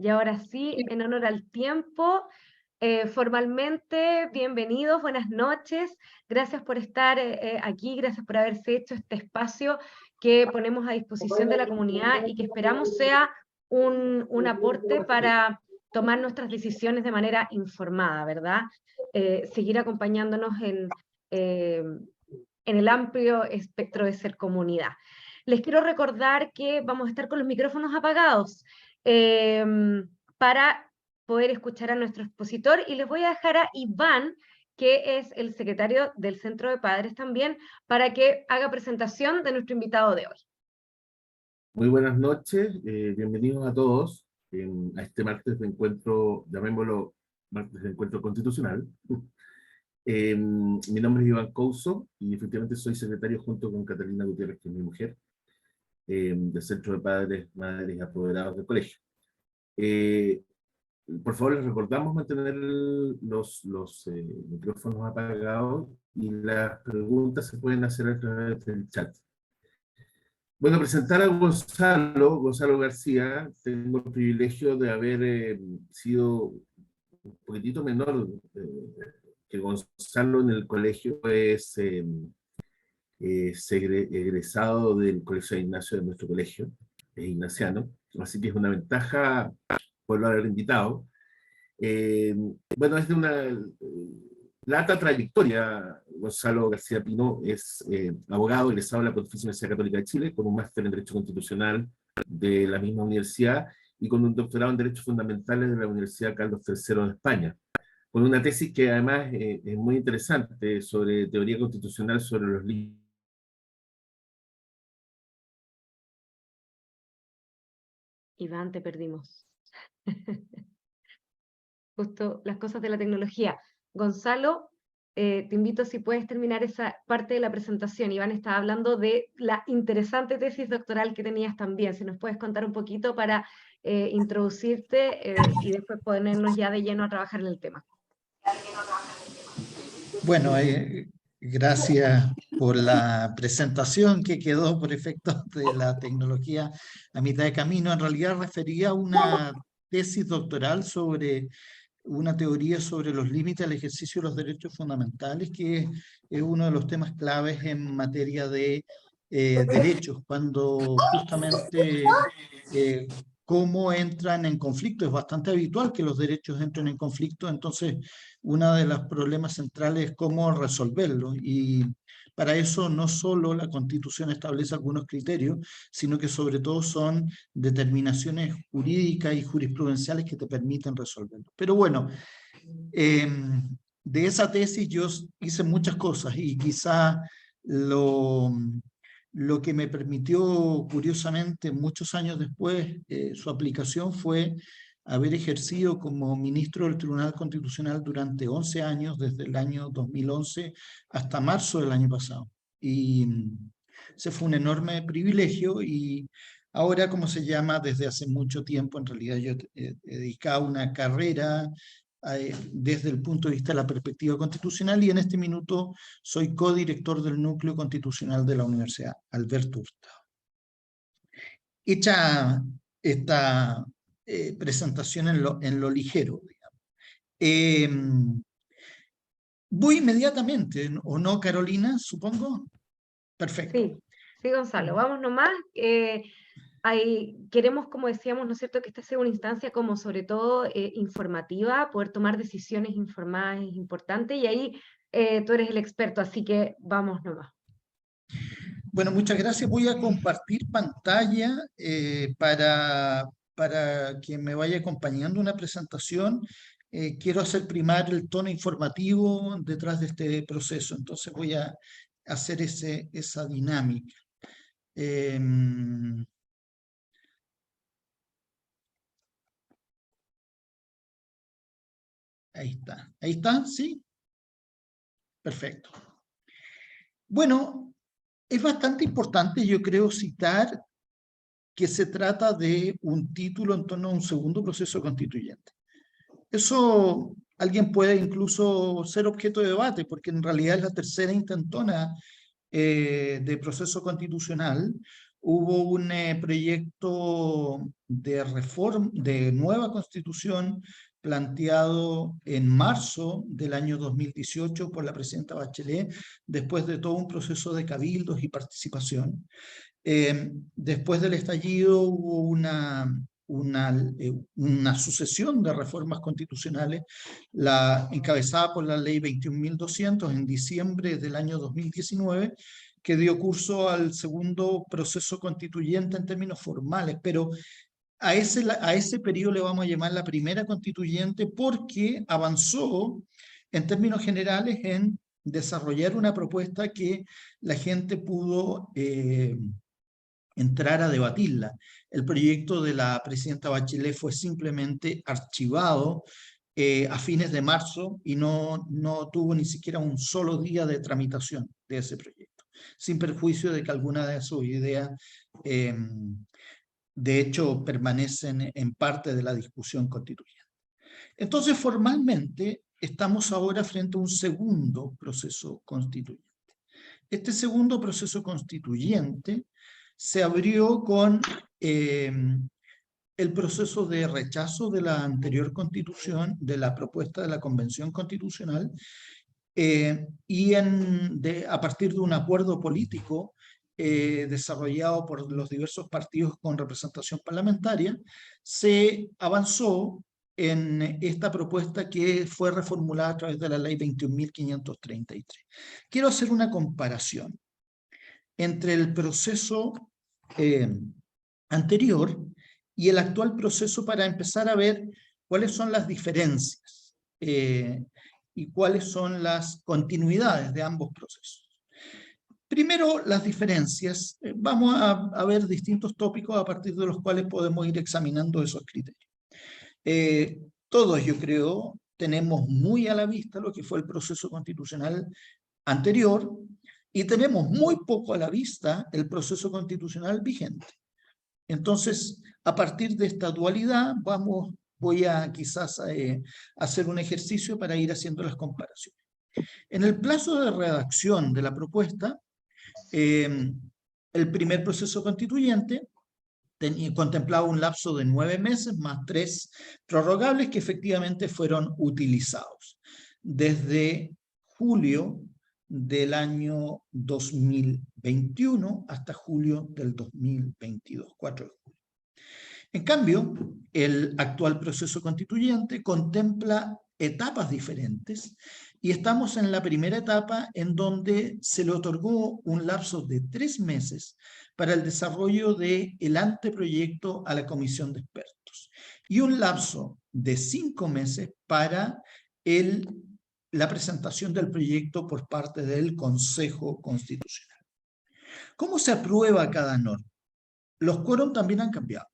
Y ahora sí, en honor al tiempo, formalmente, bienvenidos, buenas noches. Gracias por estar aquí, gracias por haberse hecho este espacio que ponemos a disposición de la comunidad y que esperamos sea un aporte para tomar nuestras decisiones de manera informada, ¿verdad? Seguir acompañándonos eh, en el amplio espectro de ser comunidad. Les quiero recordar que vamos a estar con los micrófonos apagados eh, para poder escuchar a nuestro expositor, y les voy a dejar a Iván, que es el secretario del Centro de Padres también, para que haga presentación de nuestro invitado de hoy. Muy buenas noches, bienvenidos a todos a este martes de encuentro, llamémoslo martes de encuentro constitucional. Mi nombre es Iván Couso y efectivamente soy secretario junto con Catalina Gutiérrez, que es mi mujer, del Centro de Padres, Madres y Apoderados del Colegio. Por favor, les recordamos mantener los micrófonos apagados y las preguntas se pueden hacer a través del chat. Bueno, presentar a Gonzalo García. Tengo el privilegio de haber sido un poquitito menor que Gonzalo en el colegio. Egresado del Colegio de Ignacio, de nuestro colegio, es ignaciano, así que es una ventaja poderlo haber invitado. Bueno, es de una larga trayectoria. Gonzalo García Pino es abogado egresado de la Pontificia Universidad Católica de Chile, con un máster en Derecho Constitucional de la misma universidad y con un doctorado en Derechos Fundamentales de la Universidad Carlos III de España, con una tesis que además es muy interesante sobre teoría constitucional sobre los límites. Iván, te perdimos. Justo las cosas de la tecnología. Gonzalo, te invito si puedes terminar esa parte de la presentación. Iván estaba hablando de la interesante tesis doctoral que tenías también. Si nos puedes contar un poquito para introducirte y después ponernos ya de lleno a trabajar en el tema. Bueno, gracias por la presentación que quedó por efectos de la tecnología a mitad de camino. En realidad refería a una tesis doctoral sobre una teoría sobre los límites al ejercicio de los derechos fundamentales, que es uno de los temas claves en materia de derechos, cuando justamente cómo entran en conflicto. Es bastante habitual que los derechos entren en conflicto, entonces uno de los problemas centrales es cómo resolverlo, y para eso no solo la Constitución establece algunos criterios, sino que sobre todo son determinaciones jurídicas y jurisprudenciales que te permiten resolverlo. Pero bueno, de esa tesis yo hice muchas cosas, y quizá lo que me permitió, curiosamente, muchos años después, su aplicación fue haber ejercido como ministro del Tribunal Constitucional durante 11 años, desde el año 2011 hasta marzo del año pasado. Y ese fue un enorme privilegio, y ahora, como se llama, desde hace mucho tiempo, en realidad yo he dedicado una carrera desde el punto de vista de la perspectiva constitucional, y en este minuto soy codirector del Núcleo Constitucional de la Universidad Alberto Hurtado. Hecha esta presentación en lo ligero, digamos. Voy inmediatamente, ¿o no, Carolina? Supongo. Perfecto. Sí, sí, Gonzalo, vamos nomás. Queremos, como decíamos, ¿no es cierto?, que esta sea una instancia como sobre todo informativa. Poder tomar decisiones informadas es importante, y ahí tú eres el experto, así que vamos nomás. Bueno, muchas gracias. Voy a compartir pantalla para quien me vaya acompañando una presentación. Quiero hacer primar el tono informativo detrás de este proceso, entonces voy a hacer esa dinámica. Ahí está, ¿sí? Perfecto. Bueno, es bastante importante, yo creo, citar que se trata de un título en torno a un segundo proceso constituyente. Eso alguien puede incluso ser objeto de debate, porque en realidad es la tercera intentona de proceso constitucional, hubo un proyecto de reforma, de nueva constitución planteado en marzo del año 2018 por la presidenta Bachelet, después de todo un proceso de cabildos y participación. Después del estallido hubo una sucesión de reformas constitucionales, encabezada por la ley 21.200 en diciembre del año 2019, que dio curso al segundo proceso constituyente en términos formales, pero a ese periodo le vamos a llamar la primera constituyente porque avanzó en términos generales en desarrollar una propuesta que la gente pudo entrar a debatirla. El proyecto de la presidenta Bachelet fue simplemente archivado a fines de marzo y no tuvo ni siquiera un solo día de tramitación de ese proyecto, sin perjuicio de que algunas de sus ideas de hecho permanecen en parte de la discusión constituyente. Entonces, formalmente, estamos ahora frente a un segundo proceso constituyente. Este segundo proceso constituyente se abrió con el proceso de rechazo de la anterior constitución, de la propuesta de la Convención Constitucional, y a partir de un acuerdo político desarrollado por los diversos partidos con representación parlamentaria, se avanzó en esta propuesta que fue reformulada a través de la ley 21.533. Quiero hacer una comparación entre el proceso anterior y el actual proceso para empezar a ver cuáles son las diferencias y cuáles son las continuidades de ambos procesos. Primero, las diferencias. Vamos a ver distintos tópicos a partir de los cuales podemos ir examinando esos criterios. Todos, yo creo, tenemos muy a la vista lo que fue el proceso constitucional anterior y tenemos muy poco a la vista el proceso constitucional vigente. Entonces, a partir de esta dualidad, voy a quizás hacer un ejercicio para ir haciendo las comparaciones. En el plazo de redacción de la propuesta, el primer proceso constituyente contemplaba un lapso de 9 meses más 3 prorrogables que efectivamente fueron utilizados desde julio del año 2021 hasta julio del 2022, 4 de julio. En cambio, el actual proceso constituyente contempla etapas diferentes y estamos en la primera etapa en donde se le otorgó un lapso de 3 meses para el desarrollo del anteproyecto a la comisión de expertos y un lapso de 5 meses para la presentación del proyecto por parte del Consejo Constitucional. ¿Cómo se aprueba cada norma? Los quórum también han cambiado.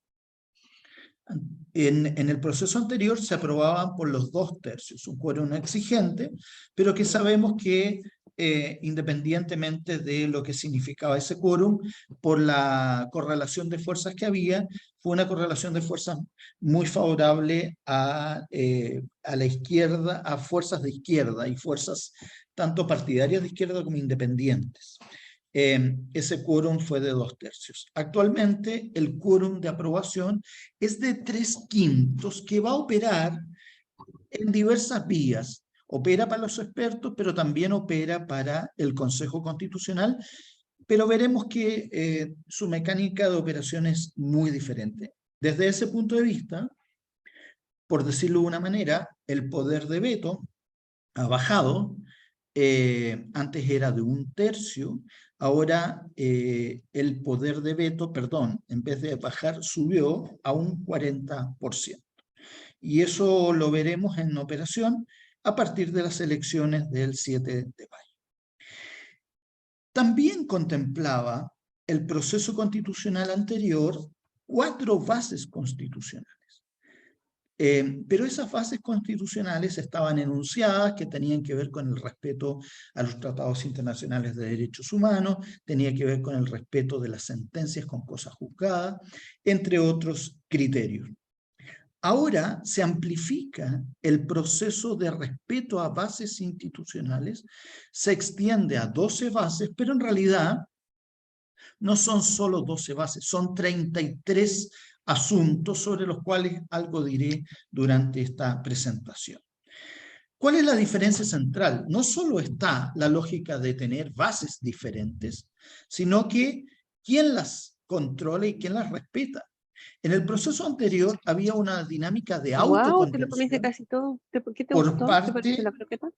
En el proceso anterior se aprobaban por los 2/3, un quórum exigente, pero que sabemos que independientemente de lo que significaba ese quórum, por la correlación de fuerzas que había, fue una correlación de fuerzas muy favorable a la izquierda, a fuerzas de izquierda y fuerzas tanto partidarias de izquierda como independientes. Ese quórum fue de 2/3. Actualmente el quórum de aprobación es de 3/5 que va a operar en diversas vías. Opera para los expertos, pero también opera para el Consejo Constitucional, pero veremos que su mecánica de operación es muy diferente. Desde ese punto de vista, por decirlo de una manera, el poder de veto ha bajado. Antes era de 1/3, ahora el poder de veto, en vez de bajar, subió a un 40%. Y eso lo veremos en operación a partir de las elecciones del 7 de mayo. También contemplaba el proceso constitucional anterior 4 bases constitucionales. Pero esas bases constitucionales estaban enunciadas que tenían que ver con el respeto a los tratados internacionales de derechos humanos, tenía que ver con el respeto de las sentencias con cosas juzgadas, entre otros criterios. Ahora se amplifica el proceso de respeto a bases institucionales, se extiende a 12 bases, pero en realidad No son solo 12 bases, son 33 asuntos sobre los cuales algo diré durante esta presentación. ¿Cuál es la diferencia central? No solo está la lógica de tener bases diferentes, sino que quién las controla y quién las respeta. En el proceso anterior había una dinámica de Wow, te lo comiste autocontención casi todo. ¿Qué te por gustó? ¿Te pareció la parte, croqueta?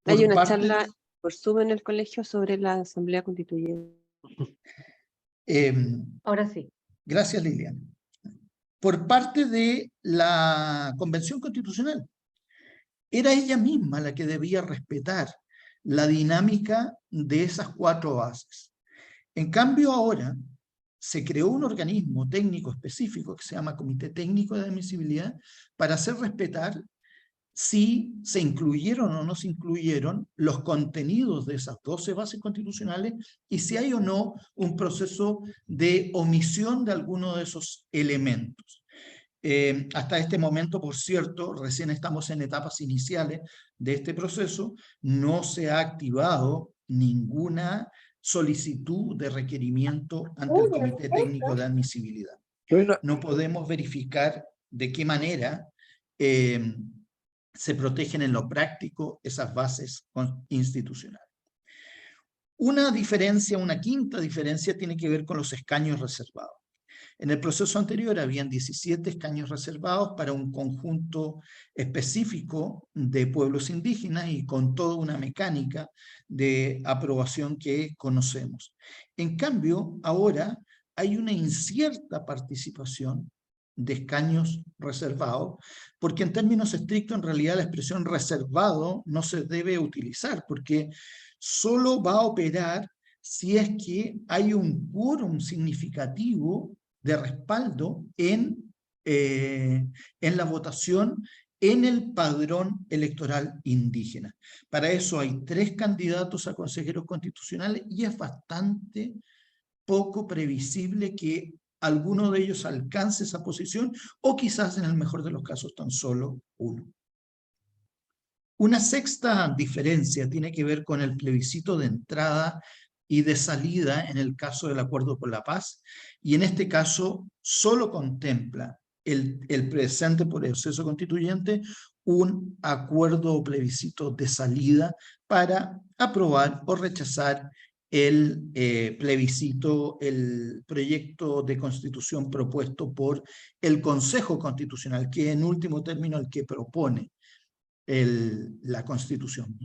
Hay por una parte charla por Zoom en el colegio sobre la Asamblea Constituyente. Ahora sí. gracias Liliana, por parte de la Convención Constitucional. Era ella misma la que debía respetar la dinámica de esas 4 bases. En cambio ahora se creó un organismo técnico específico que se llama Comité Técnico de Admisibilidad para hacer respetar si se incluyeron o no se incluyeron los contenidos de esas 12 bases constitucionales y si hay o no un proceso de omisión de alguno de esos elementos. Hasta este momento, por cierto, recién estamos en etapas iniciales de este proceso, no se ha activado ninguna solicitud de requerimiento ante el Comité Técnico de Admisibilidad. No podemos verificar de qué manera se protegen en lo práctico esas bases institucionales. Una diferencia, una quinta diferencia, tiene que ver con los escaños reservados. En el proceso anterior habían 17 escaños reservados para un conjunto específico de pueblos indígenas y con toda una mecánica de aprobación que conocemos. En cambio, ahora hay una incierta participación de escaños reservados, porque en términos estrictos, en realidad la expresión reservado no se debe utilizar, porque solo va a operar si es que hay un quórum significativo de respaldo en la votación en el padrón electoral indígena. Para eso hay 3 candidatos a consejeros constitucionales y es bastante poco previsible que alguno de ellos alcance esa posición o quizás en el mejor de los casos tan solo uno. Una sexta diferencia tiene que ver con el plebiscito de entrada y de salida en el caso del Acuerdo por la Paz, y en este caso solo contempla el presente proceso constituyente un acuerdo o plebiscito de salida para aprobar o rechazar el plebiscito, el proyecto de constitución propuesto por el Consejo Constitucional, que en último término el que propone la Constitución.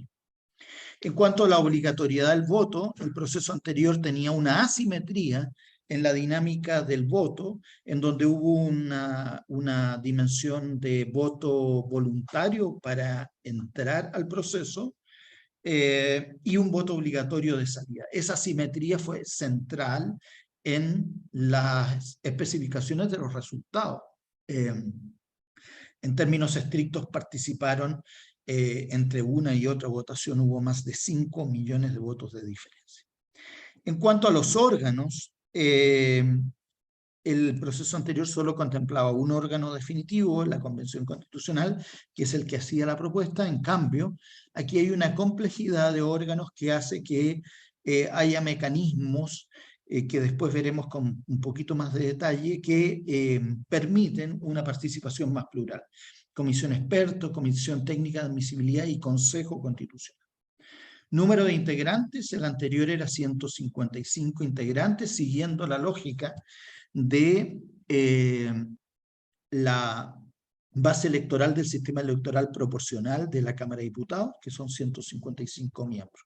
En cuanto a la obligatoriedad del voto, el proceso anterior tenía una asimetría en la dinámica del voto, en donde hubo una dimensión de voto voluntario para entrar al proceso y un voto obligatorio de salida. Esa asimetría fue central en las especificaciones de los resultados. En términos estrictos participaron entre una y otra votación, hubo más de 5 millones de votos de diferencia. En cuanto a los órganos, el proceso anterior solo contemplaba un órgano definitivo, la Convención Constitucional, que es el que hacía la propuesta. En cambio, aquí hay una complejidad de órganos que hace que haya mecanismos que después veremos con un poquito más de detalle, que permiten una participación más plural. Comisión experto, Comisión Técnica de Admisibilidad y Consejo Constitucional. Número de integrantes, el anterior era 155 integrantes, siguiendo la lógica de la base electoral del sistema electoral proporcional de la Cámara de Diputados, que son 155 miembros.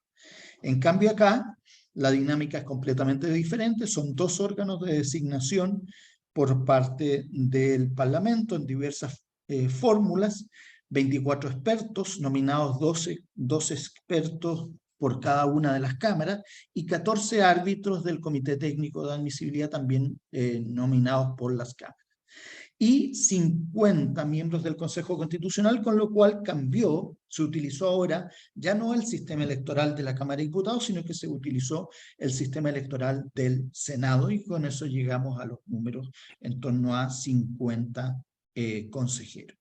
En cambio acá, la dinámica es completamente diferente, son 2 órganos de designación por parte del Parlamento en diversas fórmulas, 24 expertos, nominados 12 expertos por cada una de las cámaras, y 14 árbitros del Comité Técnico de Admisibilidad también nominados por las cámaras. Y 50 miembros del Consejo Constitucional, con lo cual cambió, se utilizó ahora ya no el sistema electoral de la Cámara de Diputados, sino que se utilizó el sistema electoral del Senado, y con eso llegamos a los números en torno a 50 consejeros.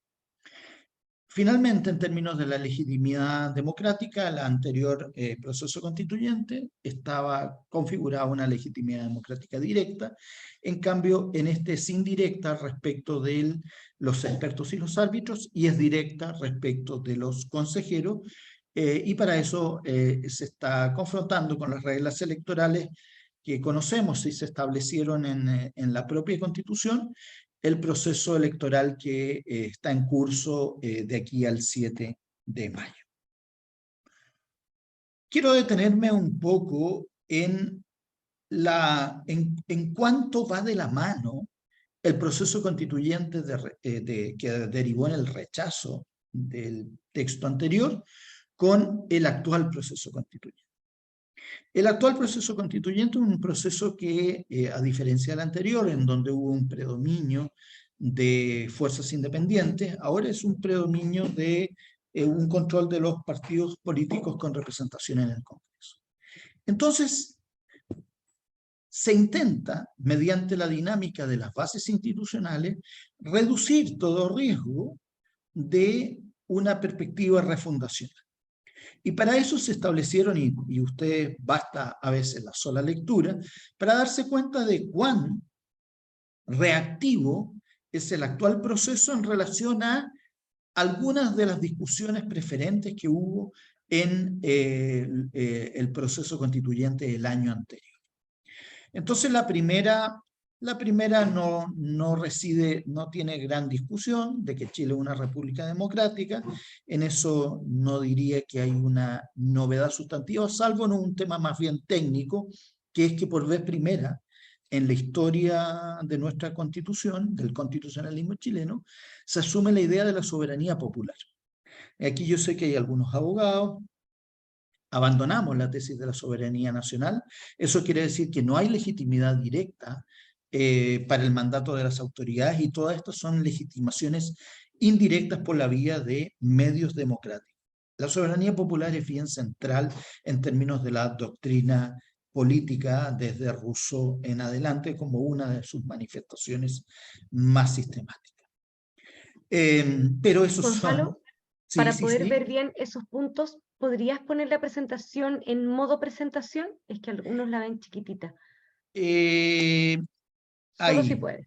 Finalmente, en términos de la legitimidad democrática, el anterior proceso constituyente estaba configurada una legitimidad democrática directa. En cambio, en este es indirecta respecto de los expertos y los árbitros, y es directa respecto de los consejeros, y para eso se está confrontando con las reglas electorales que conocemos y se establecieron en la propia Constitución, el proceso electoral que está en curso de aquí al 7 de mayo. Quiero detenerme un poco en cuánto va de la mano el proceso constituyente que derivó en el rechazo del texto anterior con el actual proceso constituyente. El actual proceso constituyente es un proceso que, a diferencia del anterior, en donde hubo un predominio de fuerzas independientes, ahora es un predominio de un control de los partidos políticos con representación en el Congreso. Entonces, se intenta, mediante la dinámica de las bases institucionales, reducir todo riesgo de una perspectiva refundacional. Y para eso se establecieron, y usted basta a veces la sola lectura, para darse cuenta de cuán reactivo es el actual proceso en relación a algunas de las discusiones preferentes que hubo en el proceso constituyente del año anterior. Entonces la primera no tiene gran discusión de que Chile es una república democrática. En eso no diría que hay una novedad sustantiva, salvo en un tema más bien técnico, que es que por vez primera en la historia de nuestra Constitución, del constitucionalismo chileno, se asume la idea de la soberanía popular. Aquí yo sé que hay algunos abogados. Abandonamos la tesis de la soberanía nacional. Eso quiere decir que no hay legitimidad directa para el mandato de las autoridades, y todas estas son legitimaciones indirectas por la vía de medios democráticos. La soberanía popular es bien central en términos de la doctrina política desde Rousseau en adelante como una de sus manifestaciones más sistemáticas. Pero esos Gonzalo, son... para poder ver bien esos puntos, ¿podrías poner la presentación en modo presentación? Es que algunos la ven chiquitita. Solo si puedes.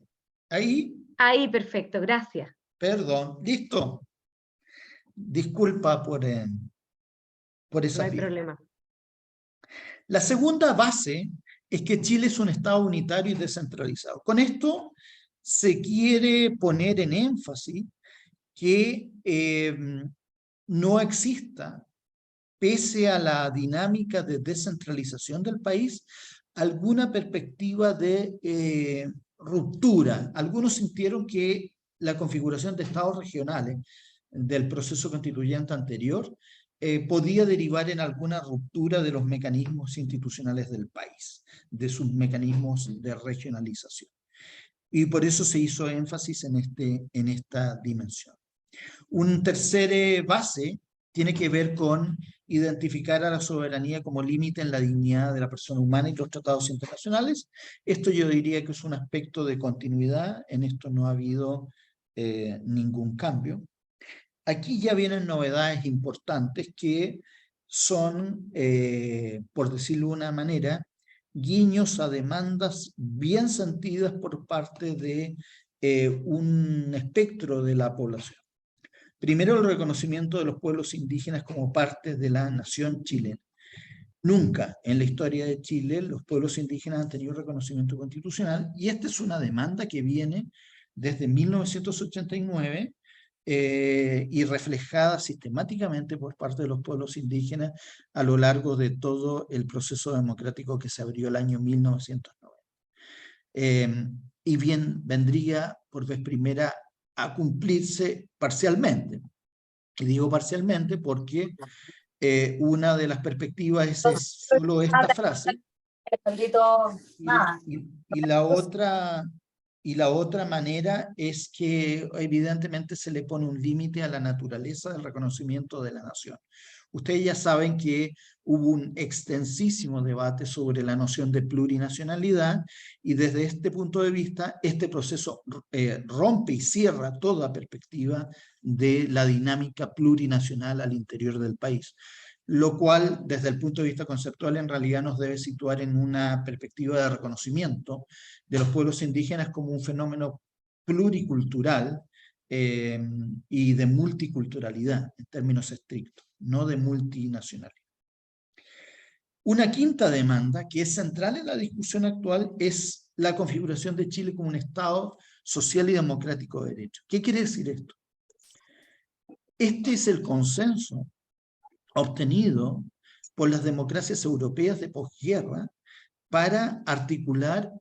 Ahí. Ahí, perfecto, gracias. Perdón, listo. Disculpa por esa No hay vía. problema. La segunda base es que Chile es un Estado unitario y descentralizado. Con esto se quiere poner en énfasis que no exista, pese a la dinámica de descentralización del país, alguna perspectiva de ruptura. Algunos sintieron que la configuración de estados regionales del proceso constituyente anterior podía derivar en alguna ruptura de los mecanismos institucionales del país, de sus mecanismos de regionalización. Y por eso se hizo énfasis en esta dimensión. Un tercer base tiene que ver con identificar a la soberanía como límite en la dignidad de la persona humana y los tratados internacionales. Esto yo diría que es un aspecto de continuidad, en esto no ha habido ningún cambio. Aquí ya vienen novedades importantes que son, por decirlo de una manera, guiños a demandas bien sentidas por parte de un espectro de la población. Primero, el reconocimiento de los pueblos indígenas como parte de la nación chilena. Nunca en la historia de Chile los pueblos indígenas han tenido reconocimiento constitucional, y esta es una demanda que viene desde 1989 y reflejada sistemáticamente por parte de los pueblos indígenas a lo largo de todo el proceso democrático que se abrió el año 1990. Y bien, vendría por vez primera a cumplirse parcialmente. Y digo parcialmente porque una de las perspectivas es solo esta frase, y la otra y la otra manera es que evidentemente se le pone un límite a la naturaleza del reconocimiento de la nación. Ustedes ya saben que hubo un extensísimo debate sobre la noción de plurinacionalidad, y desde este punto de vista este proceso rompe y cierra toda perspectiva de la dinámica plurinacional al interior del país, lo cual desde el punto de vista conceptual en realidad nos debe situar en una perspectiva de reconocimiento de los pueblos indígenas como un fenómeno pluricultural y de multiculturalidad en términos estrictos, no de multinacionalidad. Una quinta demanda que es central en la discusión actual es la configuración de Chile como un Estado social y democrático de derecho. ¿Qué quiere decir esto? Este es el consenso obtenido por las democracias europeas de posguerra para articular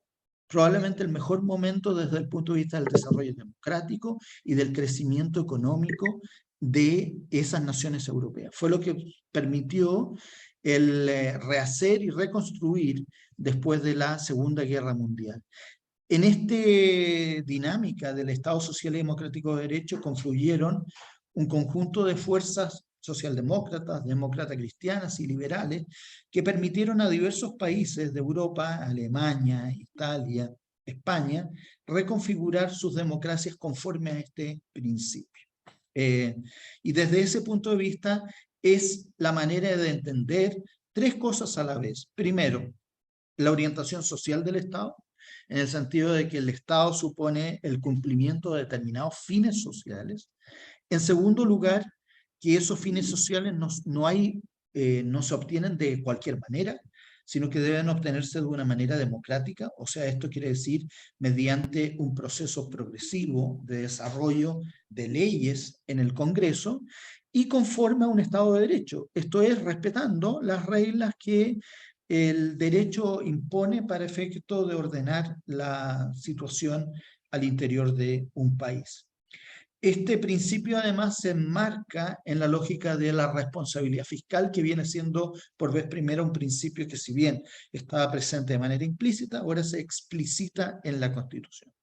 probablemente el mejor momento desde el punto de vista del desarrollo democrático y del crecimiento económico de esas naciones europeas. Fue lo que permitió el rehacer y reconstruir después de la Segunda Guerra Mundial. En esta dinámica del Estado Social y Democrático de Derecho confluyeron un conjunto de fuerzas socialdemócratas, demócratas cristianas y liberales que permitieron a diversos países de Europa, Alemania, Italia, España, reconfigurar sus democracias conforme a este principio. Y desde ese punto de vista es la manera de entender tres cosas a la vez. Primero, la orientación social del Estado, en el sentido de que el Estado supone el cumplimiento de determinados fines sociales. En segundo lugar, que esos fines sociales no se obtienen de cualquier manera, sino que deben obtenerse de una manera democrática, o sea, esto quiere decir mediante un proceso progresivo de desarrollo de leyes en el Congreso y conforme a un Estado de Derecho, esto es, respetando las reglas que el derecho impone para efecto de ordenar la situación al interior de un país. Este principio además se enmarca en la lógica de la responsabilidad fiscal, que viene siendo por vez primera un principio que, si bien estaba presente de manera implícita, ahora se explicita en la Constitución.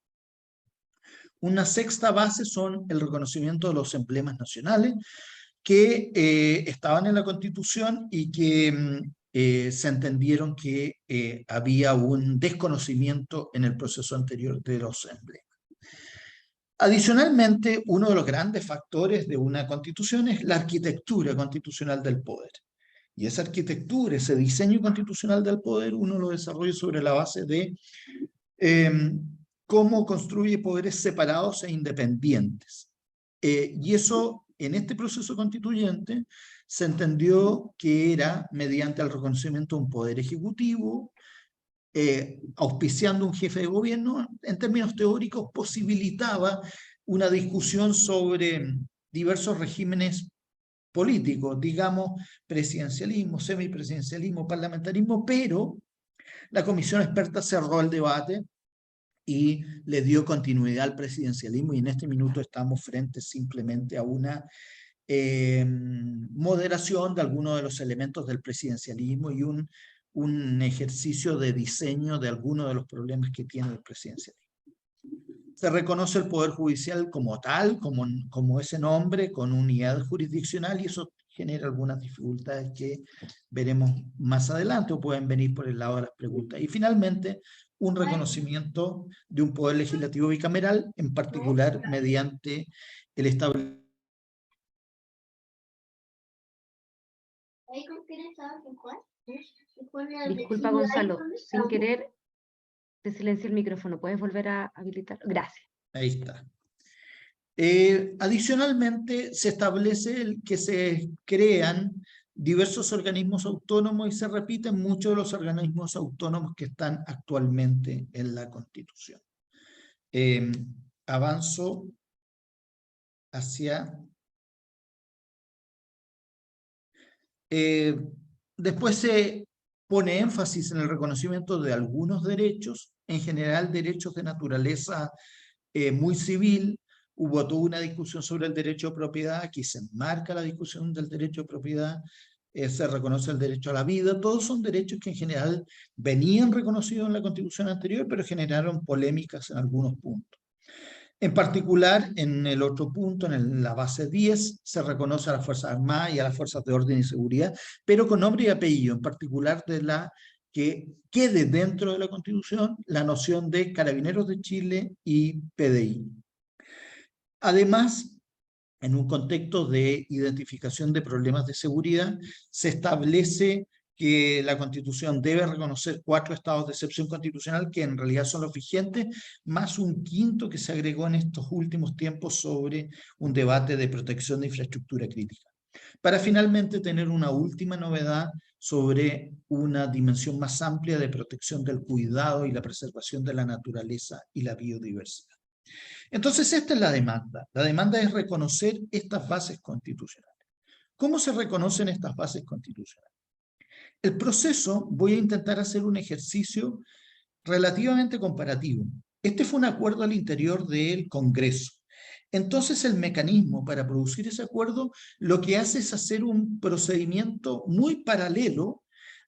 Una sexta base son el reconocimiento de los emblemas nacionales que estaban en la Constitución y que se entendieron que había un desconocimiento en el proceso anterior de los emblemas. Adicionalmente, uno de los grandes factores de una constitución es la arquitectura constitucional del poder. Y esa arquitectura, ese diseño constitucional del poder, uno lo desarrolla sobre la base de cómo construye poderes separados e independientes. Y eso, en este proceso constituyente, se entendió que era mediante el reconocimiento de un poder ejecutivo, auspiciando un jefe de gobierno, en términos teóricos posibilitaba una discusión sobre diversos regímenes políticos, digamos presidencialismo, semipresidencialismo, parlamentarismo, pero la comisión experta cerró el debate y le dio continuidad al presidencialismo, y en este minuto estamos frente simplemente a una moderación de algunos de los elementos del presidencialismo y un ejercicio de diseño de algunos de los problemas que tiene el presidencialismo. Se reconoce el Poder Judicial como tal, como ese nombre, con unidad jurisdiccional, y eso genera algunas dificultades que veremos más adelante o pueden venir por el lado de las preguntas. Y finalmente, un reconocimiento de un poder legislativo bicameral, en particular mediante el establecimiento. Disculpa, Gonzalo, sin querer te silencié el micrófono. ¿Puedes volver a habilitar? Gracias. Ahí está. Adicionalmente, se establece que se crean diversos organismos autónomos y se repiten muchos de los organismos autónomos que están actualmente en la Constitución. Avanzo hacia... después se pone énfasis en el reconocimiento de algunos derechos, en general derechos de naturaleza muy civil. Hubo toda una discusión sobre el derecho de propiedad, aquí se enmarca la discusión del derecho de propiedad se reconoce el derecho a la vida. Todos son derechos que en general venían reconocidos en la Constitución anterior, pero generaron polémicas en algunos puntos. En particular, en el otro punto, en la base 10, se reconoce a las Fuerzas Armadas y a las Fuerzas de Orden y Seguridad, pero con nombre y apellido, en particular de la que quede dentro de la Constitución la noción de Carabineros de Chile y PDI. Además, en un contexto de identificación de problemas de seguridad, se establece que la Constitución debe reconocer 4 estados de excepción constitucional, que en realidad son los vigentes, más un quinto que se agregó en estos últimos tiempos sobre un debate de protección de infraestructura crítica, para finalmente tener una última novedad sobre una dimensión más amplia de protección del cuidado y la preservación de la naturaleza y la biodiversidad. Entonces, esta es la demanda. La demanda es reconocer estas bases constitucionales. ¿Cómo se reconocen estas bases constitucionales? El proceso, voy a intentar hacer un ejercicio relativamente comparativo. Este fue un acuerdo al interior del Congreso. Entonces, el mecanismo para producir ese acuerdo lo que hace es hacer un procedimiento muy paralelo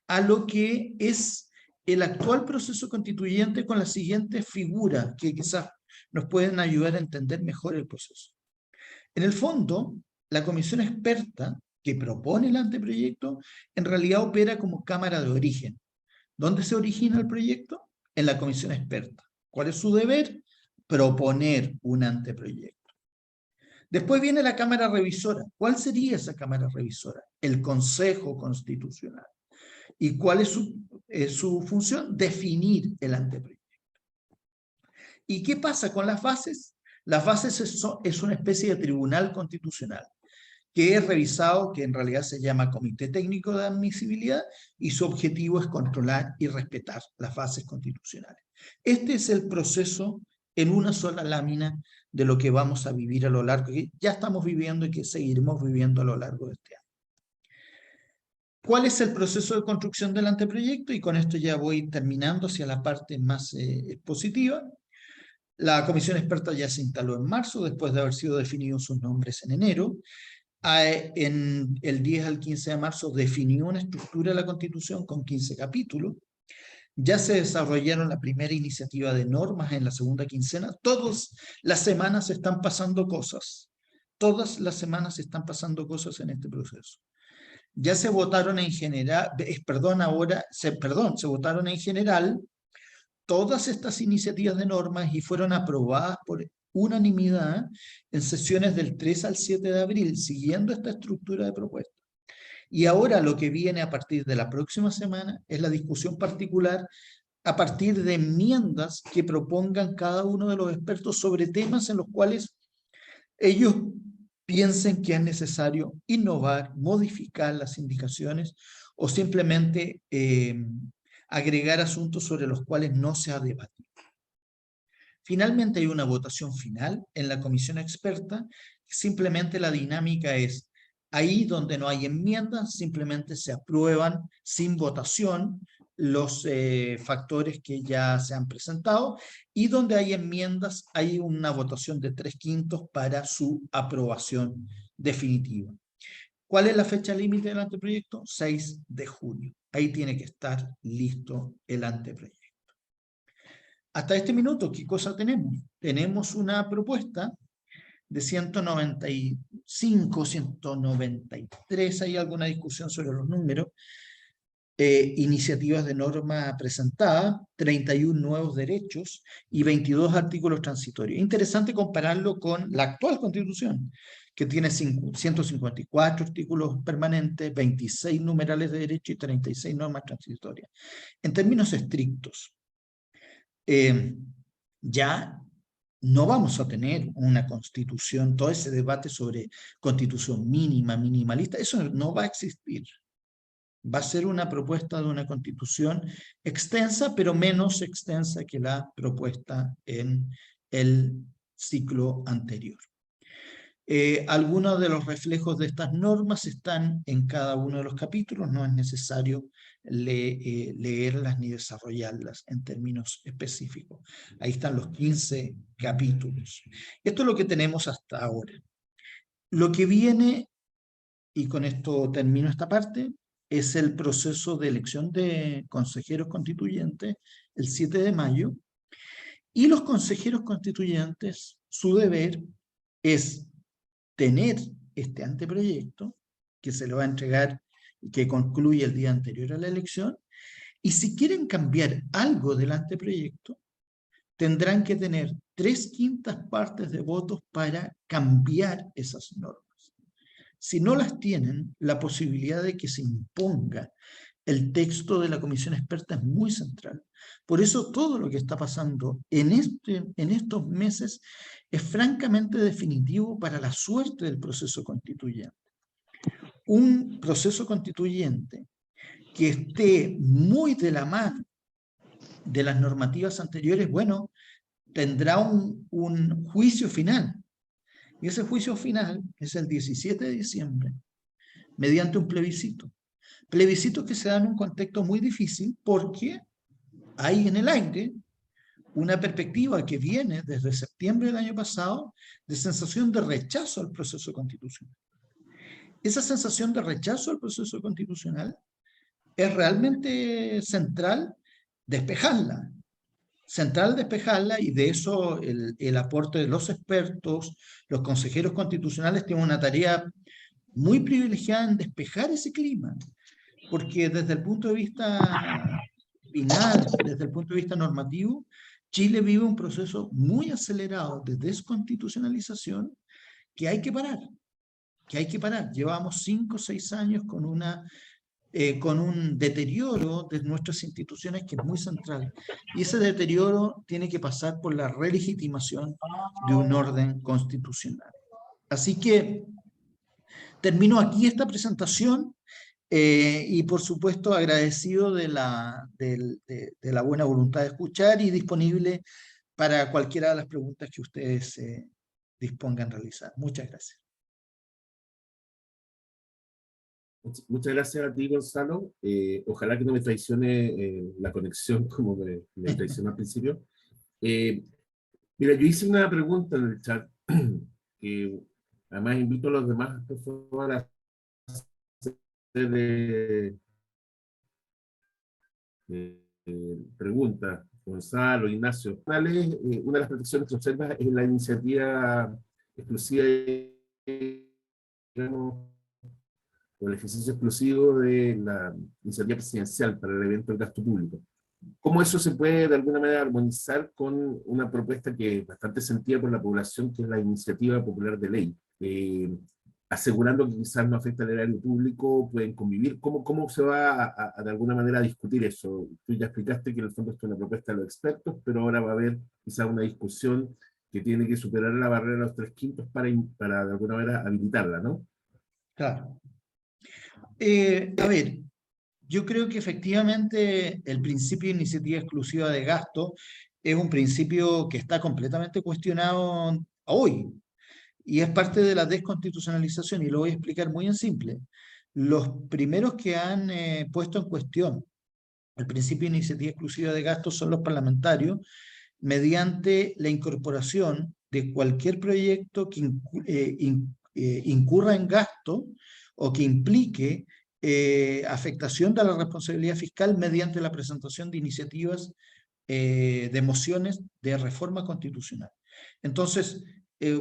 a lo que es el actual proceso constituyente, con la siguiente figura que quizás nos pueden ayudar a entender mejor el proceso. En el fondo, la comisión experta que propone el anteproyecto en realidad opera como cámara de origen. ¿Dónde se origina el proyecto? En la comisión experta. ¿Cuál es su deber? Proponer un anteproyecto. Después viene la cámara revisora. ¿Cuál sería esa cámara revisora? El Consejo Constitucional. ¿Y cuál es su función? Definir el anteproyecto. ¿Y qué pasa con las bases? Las bases es una especie de tribunal constitucional que es revisado, que en realidad se llama Comité Técnico de Admisibilidad, y su objetivo es controlar y respetar las bases constitucionales. Este es el proceso en una sola lámina de lo que vamos a vivir a lo largo, que ya estamos viviendo y que seguiremos viviendo a lo largo de este año. ¿Cuál es el proceso de construcción del anteproyecto? Y con esto ya voy terminando hacia la parte más expositiva. La comisión experta ya se instaló en marzo, después de haber sido definidos sus nombres en enero. En el 10 al 15 de marzo definió una estructura de la Constitución con 15 capítulos. Ya se desarrollaron la primera iniciativa de normas en la segunda quincena. Todas las semanas están pasando cosas. Todas las semanas están pasando cosas en este proceso. Ya se votaron en general, se votaron en general todas estas iniciativas de normas y fueron aprobadas por unanimidad en sesiones del 3 al 7 de abril, siguiendo esta estructura de propuestas. Y ahora lo que viene a partir de la próxima semana es la discusión particular a partir de enmiendas que propongan cada uno de los expertos sobre temas en los cuales ellos piensen que es necesario innovar, modificar las indicaciones o simplemente agregar asuntos sobre los cuales no se ha debatido. Finalmente hay una votación final en la comisión experta. Simplemente la dinámica es, ahí donde no hay enmiendas, simplemente se aprueban sin votación los factores que ya se han presentado, y donde hay enmiendas hay una votación de 3/5 para su aprobación definitiva. ¿Cuál es la fecha límite del anteproyecto? 6 de junio. Ahí tiene que estar listo el anteproyecto. Hasta este minuto, ¿qué cosa tenemos? Tenemos una propuesta de 195, 193, hay alguna discusión sobre los números, iniciativas de norma presentadas, 31 nuevos derechos y 22 artículos transitorios. Interesante compararlo con la actual Constitución, que tiene 154 artículos permanentes, 26 numerales de derecho y 36 normas transitorias. En términos estrictos, ya no vamos a tener una constitución, todo ese debate sobre constitución mínima, minimalista, eso no va a existir. Va a ser una propuesta de una constitución extensa, pero menos extensa que la propuesta en el ciclo anterior. Algunos de los reflejos de estas normas están en cada uno de los capítulos, no es necesario leerlas ni desarrollarlas en términos específicos. Ahí están los 15 capítulos. Esto es lo que tenemos hasta ahora. Lo que viene y con esto termino esta parte, es el proceso de elección de consejeros constituyentes el 7 de mayo, y los consejeros constituyentes, su deber es tener este anteproyecto, que se lo va a entregar y que concluye el día anterior a la elección, y si quieren cambiar algo del anteproyecto, tendrán que tener 3/5 partes de votos para cambiar esas normas. Si no las tienen, la posibilidad de que se imponga el texto de la comisión experta es muy central. Por eso todo lo que está pasando en estos meses es francamente definitivo para la suerte del proceso constituyente. Un proceso constituyente que esté muy de la mano de las normativas anteriores, bueno, tendrá un juicio final. Y ese juicio final es el 17 de diciembre, mediante un plebiscito. Plebiscito que se da en un contexto muy difícil porque hay en el aire una perspectiva que viene desde septiembre del año pasado de sensación de rechazo al proceso constitucional. Esa sensación de rechazo al proceso constitucional es realmente central despejarla. Central despejarla, y de eso el aporte de los expertos, los consejeros constitucionales tienen una tarea muy privilegiada en despejar ese clima, porque desde el punto de vista final, desde el punto de vista normativo, Chile vive un proceso muy acelerado de desconstitucionalización que hay que parar, Llevamos 5 o 6 años con un deterioro de nuestras instituciones que es muy central. Y ese deterioro tiene que pasar por la relegitimación de un orden constitucional. Así que termino aquí esta presentación y por supuesto agradecido de la buena voluntad de escuchar y disponible para cualquiera de las preguntas que ustedes dispongan a realizar. Muchas gracias. Muchas gracias a ti, Gonzalo. Ojalá que no me traicione la conexión como me traicionó al principio. Mira, yo hice una pregunta en el chat, que además invito a los demás personas a hacer preguntas. Gonzalo, Ignacio. Una de las protecciones que observa es la iniciativa exclusiva, digamos, o el ejercicio exclusivo de la iniciativa presidencial para el evento del gasto público. ¿Cómo eso se puede de alguna manera armonizar con una propuesta que es bastante sentida por la población, que es la iniciativa popular de ley? Asegurando que quizás no afecta al erario público, pueden convivir. ¿Cómo se va de alguna manera a discutir eso? Tú ya explicaste que en el fondo esto es una propuesta de los expertos, pero ahora va a haber quizás una discusión que tiene que superar la barrera de los 3/5 para de alguna manera habilitarla, ¿no? Claro. A ver, yo creo que efectivamente el principio de iniciativa exclusiva de gasto es un principio que está completamente cuestionado hoy y es parte de la desconstitucionalización, y lo voy a explicar muy en simple. Los primeros que han puesto en cuestión el principio de iniciativa exclusiva de gasto son los parlamentarios, mediante la incorporación de cualquier proyecto que incurra en gasto o que implique afectación de la responsabilidad fiscal mediante la presentación de iniciativas de mociones de reforma constitucional. Entonces,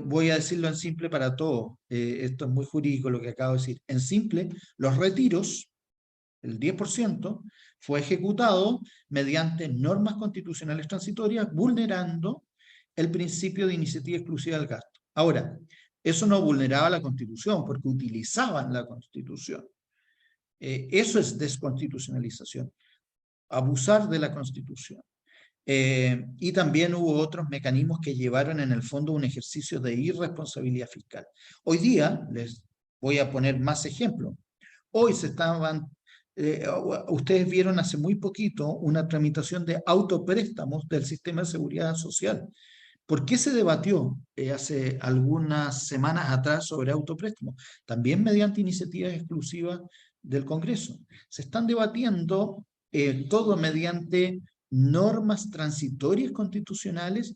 voy a decirlo en simple para todos, esto es muy jurídico lo que acabo de decir, en simple, los retiros, el 10%, fue ejecutado mediante normas constitucionales transitorias, vulnerando el principio de iniciativa exclusiva del gasto. Ahora, eso no vulneraba la Constitución, porque utilizaban la Constitución. Eso es desconstitucionalización, abusar de la Constitución. Y también hubo otros mecanismos que llevaron en el fondo un ejercicio de irresponsabilidad fiscal. Hoy día, les voy a poner más ejemplos. Hoy ustedes vieron hace muy poquito una tramitación de autopréstamos del sistema de seguridad social. ¿Por qué se debatió hace algunas semanas atrás sobre autopréstamos? También mediante iniciativas exclusivas del Congreso. Se están debatiendo todo mediante normas transitorias constitucionales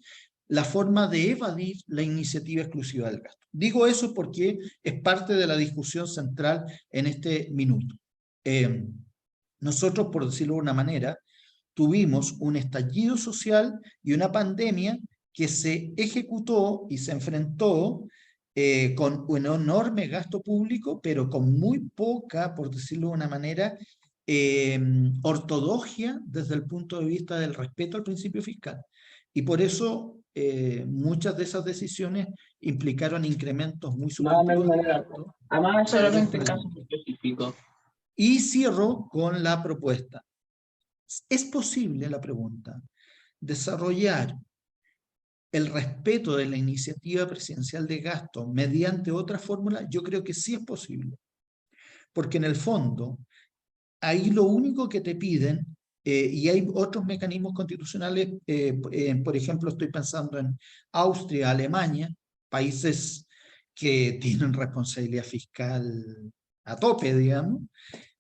la forma de evadir la iniciativa exclusiva del gasto. Digo eso porque es parte de la discusión central en este minuto. Nosotros, por decirlo de una manera, tuvimos un estallido social y una pandemia que se ejecutó y se enfrentó con un enorme gasto público, pero con muy poca, por decirlo de una manera, ortodoxia desde el punto de vista del respeto al principio fiscal. Y por eso muchas de esas decisiones implicaron incrementos muy superiores. Además, solamente en casos específicos. Y cierro con la propuesta. ¿Es posible, la pregunta, desarrollar el respeto de la iniciativa presidencial de gasto mediante otra fórmula? Yo creo que sí es posible. Porque en el fondo, ahí lo único que te piden, y hay otros mecanismos constitucionales, por ejemplo, estoy pensando en Austria, Alemania, países que tienen responsabilidad fiscal a tope, digamos,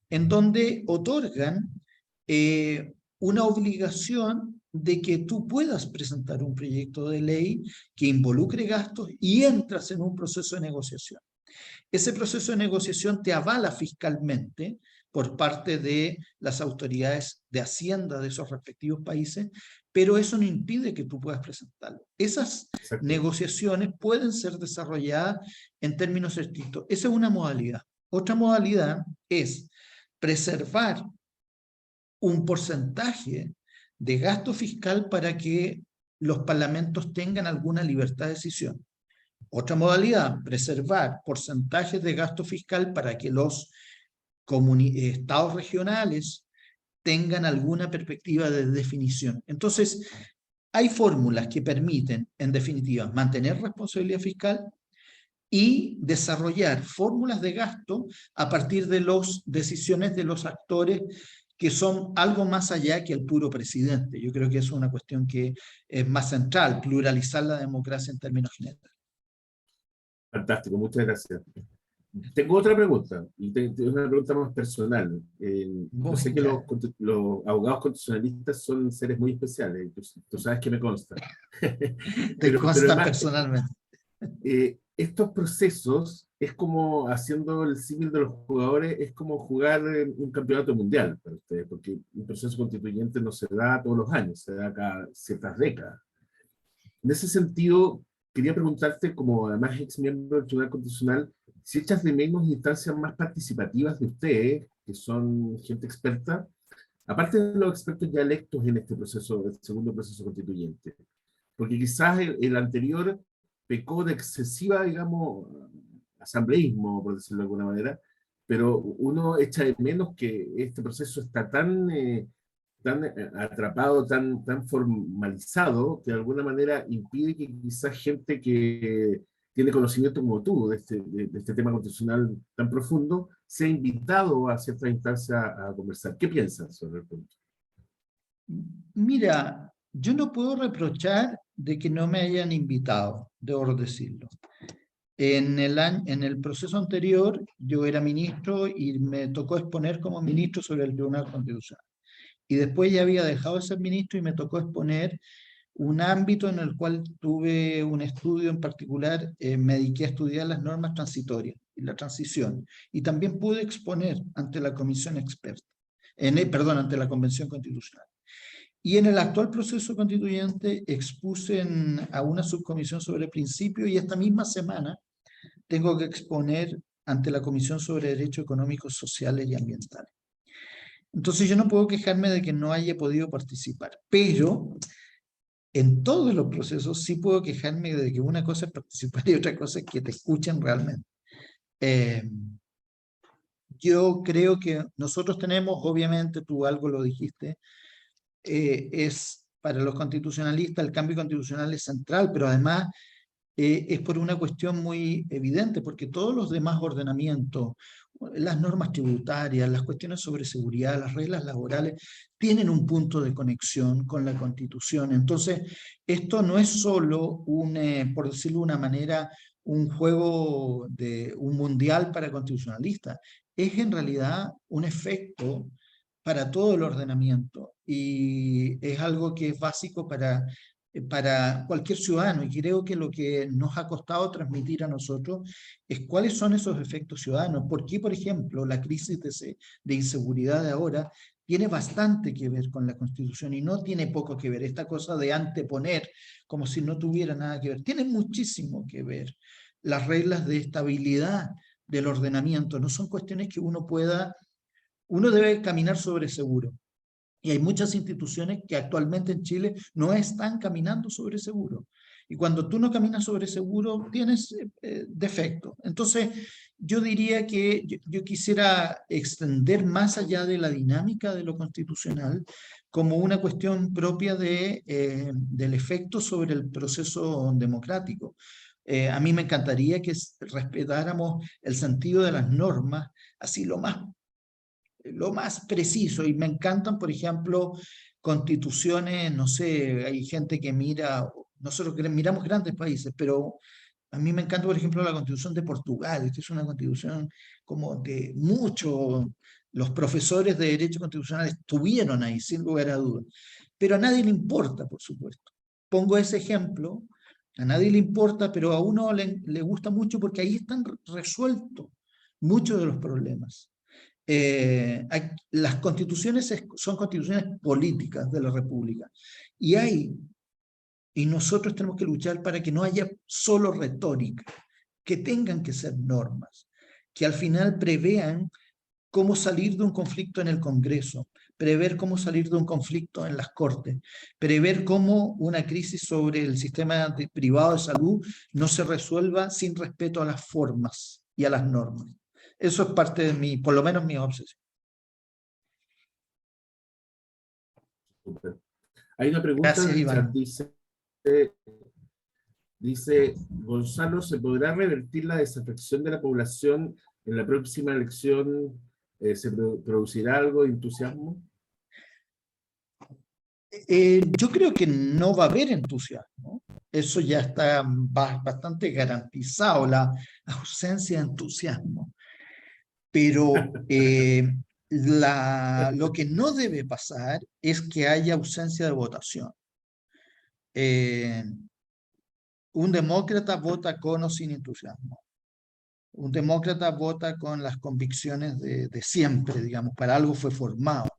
en donde otorgan una obligación de que tú puedas presentar un proyecto de ley que involucre gastos y entras en un proceso de negociación. Ese proceso de negociación te avala fiscalmente por parte de las autoridades de Hacienda de esos respectivos países, pero eso no impide que tú puedas presentarlo. Esas negociaciones pueden ser desarrolladas en términos estrictos. Esa es una modalidad. Otra modalidad es preservar un porcentaje de gasto fiscal para que los parlamentos tengan alguna libertad de decisión. Otra modalidad, preservar porcentajes de gasto fiscal para que los estados regionales tengan alguna perspectiva de definición. Entonces, hay fórmulas que permiten, en definitiva, mantener responsabilidad fiscal y desarrollar fórmulas de gasto a partir de las decisiones de los actores que son algo más allá que el puro presidente. Yo creo que eso es una cuestión que es más central, pluralizar la democracia en términos generales. Fantástico, muchas gracias. Tengo otra pregunta, y es una pregunta más personal. Yo sé que los abogados constitucionalistas son seres muy especiales, tú sabes que me consta. Te consta personalmente. Estos procesos, es como, haciendo el símil de los jugadores, es como jugar un campeonato mundial para ustedes, porque un proceso constituyente no se da todos los años, se da cada ciertas décadas. En ese sentido, quería preguntarte, como además ex miembro del Tribunal Constitucional, si echas de menos instancias más participativas de ustedes, que son gente experta, aparte de los expertos ya electos en este proceso, el segundo proceso constituyente. Porque quizás el anterior pecó de excesiva, digamos, asambleísmo, por decirlo de alguna manera, pero uno echa de menos que este proceso está tan atrapado, tan formalizado, que de alguna manera impide que quizás gente que tiene conocimiento como tú de este tema constitucional tan profundo, sea invitado a ciertas instancias a conversar. ¿Qué piensas sobre el punto? Mira, yo no puedo reprochar de que no me hayan invitado, debo decirlo. En el proceso anterior, yo era ministro y me tocó exponer como ministro sobre el Tribunal Constitucional. Y después ya había dejado de ser ministro y me tocó exponer un ámbito en el cual tuve un estudio en particular, me dediqué a estudiar las normas transitorias y la transición. Y también pude exponer ante la comisión experta, ante la Convención Constitucional. Y en el actual proceso constituyente expuse a una subcomisión sobre principios y esta misma semana tengo que exponer ante la Comisión sobre Derechos Económicos, Sociales y Ambientales. Entonces yo no puedo quejarme de que no haya podido participar, pero en todos los procesos sí puedo quejarme de que una cosa es participar y otra cosa es que te escuchen realmente. Yo creo que nosotros tenemos, obviamente tú algo lo dijiste, es para los constitucionalistas el cambio constitucional es central, pero además es por una cuestión muy evidente, porque todos los demás ordenamientos, las normas tributarias, las cuestiones sobre seguridad, las reglas laborales, tienen un punto de conexión con la Constitución. Entonces, esto no es solo por decirlo de una manera, un juego de un mundial para constitucionalistas, es en realidad un efecto para todo el ordenamiento y es algo que es básico para para cualquier ciudadano, y creo que lo que nos ha costado transmitir a nosotros es cuáles son esos efectos ciudadanos. ¿Por qué, por ejemplo, la crisis de inseguridad de ahora tiene bastante que ver con la Constitución y no tiene poco que ver? Esta cosa de anteponer como si no tuviera nada que ver, tiene muchísimo que ver. Las reglas de estabilidad del ordenamiento no son cuestiones que uno debe caminar sobre seguro. Y hay muchas instituciones que actualmente en Chile no están caminando sobre seguro. Y cuando tú no caminas sobre seguro, tienes defectos. Entonces, yo diría que yo quisiera extender más allá de la dinámica de lo constitucional como una cuestión propia del efecto sobre el proceso democrático. A mí me encantaría que respetáramos el sentido de las normas, así lo más preciso, y me encantan, por ejemplo, constituciones, no sé, hay gente que mira, nosotros miramos grandes países, pero a mí me encanta, por ejemplo, la Constitución de Portugal, que es una constitución como de muchos, los profesores de Derecho Constitucional estuvieron ahí, sin lugar a dudas, pero a nadie le importa, por supuesto. Pongo ese ejemplo, a nadie le importa, pero a uno le gusta mucho porque ahí están resueltos muchos de los problemas. Las constituciones son constituciones políticas de la República y nosotros tenemos que luchar para que no haya solo retórica, que tengan que ser normas, que al final prevean cómo salir de un conflicto en el Congreso, prever cómo salir de un conflicto en las Cortes, prever cómo una crisis sobre el sistema privado de salud no se resuelva sin respeto a las formas y a las normas. Eso es parte de por lo menos mi obsesión. Hay una pregunta Gracias, en el chat, Iván. dice, Gonzalo, ¿se podrá revertir la desafección de la población en la próxima elección? ¿Se producirá algo de entusiasmo? Yo creo que no va a haber entusiasmo. Eso ya está bastante garantizado, la ausencia de entusiasmo. Pero lo que no debe pasar es que haya ausencia de votación. Un demócrata vota con o sin entusiasmo. Un demócrata vota con las convicciones de siempre, digamos, para algo fue formado.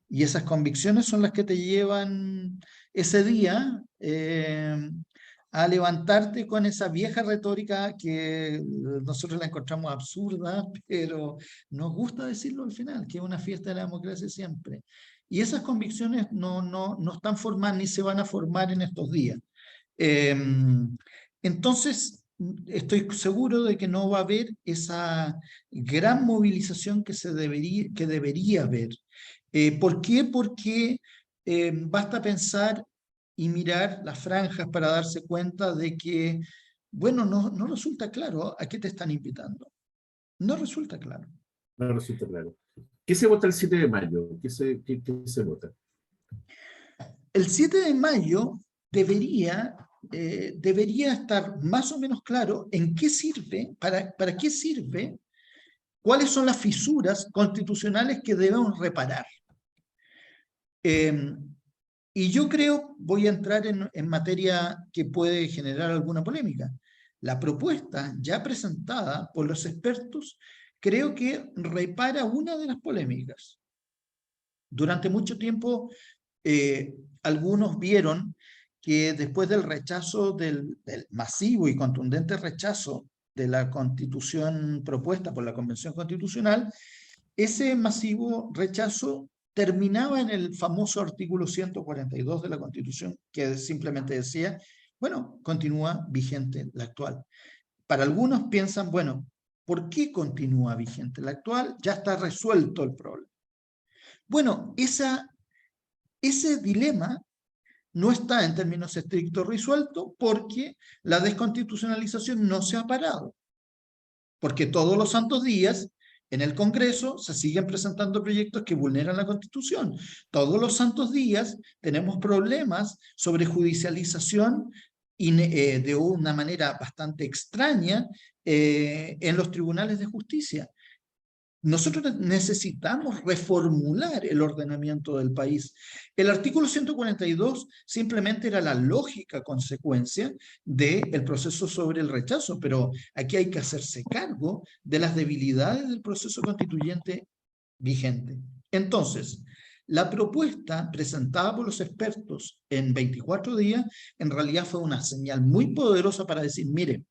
Y esas convicciones son las que te llevan ese día a levantarte con esa vieja retórica que nosotros la encontramos absurda, pero nos gusta decirlo al final, que es una fiesta de la democracia siempre. Y esas convicciones no están formadas ni se van a formar en estos días. Entonces, estoy seguro de que no va a haber esa gran movilización que debería haber. ¿Por qué? Porque basta pensar y mirar las franjas para darse cuenta de que, bueno, no resulta claro a qué te están invitando. No resulta claro. No resulta claro. ¿Qué se vota el 7 de mayo? ¿Qué se vota? El 7 de mayo debería estar más o menos claro en qué sirve, para qué sirve, cuáles son las fisuras constitucionales que debemos reparar. Y yo creo, voy a entrar en materia que puede generar alguna polémica. La propuesta ya presentada por los expertos creo que repara una de las polémicas. Durante mucho tiempo, algunos vieron que después del rechazo, del masivo y contundente rechazo de la Constitución propuesta por la Convención Constitucional, ese masivo rechazo terminaba en el famoso artículo 142 de la Constitución, que simplemente decía, bueno, continúa vigente la actual. Para algunos piensan, bueno, ¿por qué continúa vigente la actual? Ya está resuelto el problema. Bueno, ese dilema no está en términos estrictos resuelto porque la desconstitucionalización no se ha parado. Porque todos los santos días en el Congreso se siguen presentando proyectos que vulneran la Constitución. Todos los santos días tenemos problemas sobre judicialización de una manera bastante extraña en los tribunales de justicia. Nosotros necesitamos reformular el ordenamiento del país. El artículo 142 simplemente era la lógica consecuencia del proceso sobre el rechazo, pero aquí hay que hacerse cargo de las debilidades del proceso constituyente vigente. Entonces, la propuesta presentada por los expertos en 24 días en realidad fue una señal muy poderosa para decir, mire,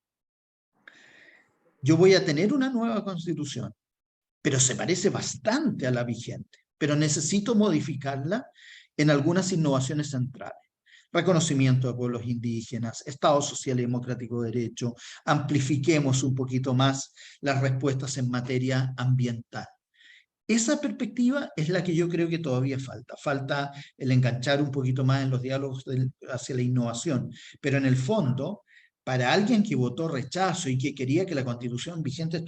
yo voy a tener una nueva constitución, pero se parece bastante a la vigente, pero necesito modificarla en algunas innovaciones centrales. Reconocimiento de pueblos indígenas, Estado Social y Democrático de Derecho, amplifiquemos un poquito más las respuestas en materia ambiental. Esa perspectiva es la que yo creo que todavía falta. Falta el enganchar un poquito más en los diálogos hacia la innovación, pero en el fondo, para alguien que votó rechazo y que quería que la Constitución vigente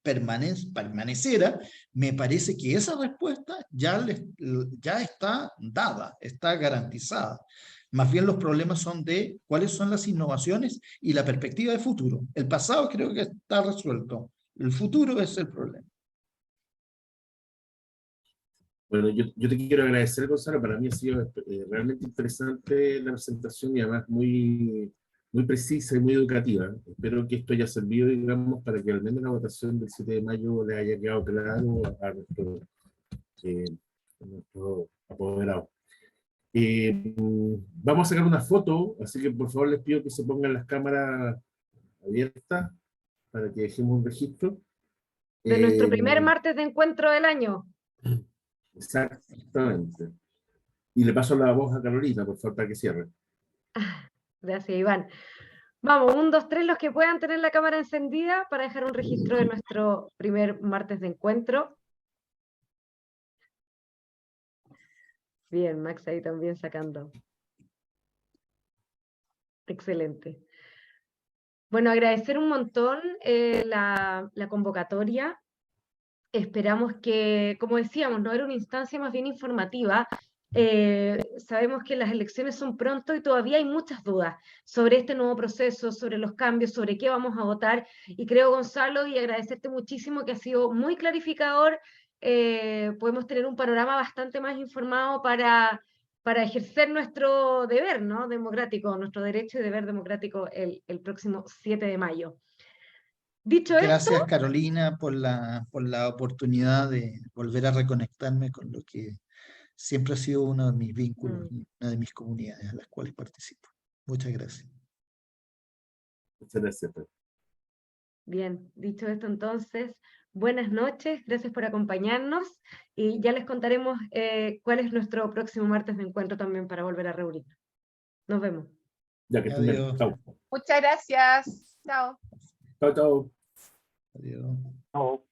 permaneciera, me parece que esa respuesta ya está dada, está garantizada. Más bien los problemas son de cuáles son las innovaciones y la perspectiva de futuro. El pasado creo que está resuelto, el futuro es el problema. Bueno, yo te quiero agradecer, Gonzalo. Para mí ha sido realmente interesante la presentación y además muy precisa y muy educativa. Espero que esto haya servido, digamos, para que al menos la votación del 7 de mayo le haya quedado claro a nuestro apoderado. Vamos a sacar una foto, así que por favor les pido que se pongan las cámaras abiertas para que dejemos un registro. De nuestro primer martes de encuentro del año. Exactamente. Y le paso la voz a Carolina, por favor, para que cierre. Gracias, Iván. Vamos, 1, 2, 3, los que puedan tener la cámara encendida para dejar un registro de nuestro primer martes de encuentro. Bien, Max ahí también sacando. Excelente. Bueno, agradecer un montón la convocatoria. Esperamos que, como decíamos, no era una instancia más bien informativa. Sabemos que las elecciones son pronto y todavía hay muchas dudas sobre este nuevo proceso, sobre los cambios, sobre qué vamos a votar. Y creo, Gonzalo, y agradecerte muchísimo que ha sido muy clarificador. Podemos tener un panorama bastante más informado para ejercer nuestro deber, ¿no?, democrático, nuestro derecho y deber democrático el próximo 7 de mayo. Dicho Gracias, esto, Carolina, por la oportunidad de volver a reconectarme con lo que siempre ha sido uno de mis vínculos y una de mis comunidades a las cuales participo. Muchas gracias. Muchas gracias. bien, dicho esto entonces, buenas noches, gracias por acompañarnos y ya les contaremos cuál es nuestro próximo martes de encuentro también para volver a reunirnos. Nos vemos. Ya que estén bien. Adiós. Chao. Muchas gracias. Chao. Chao, chao. Adiós. Chao.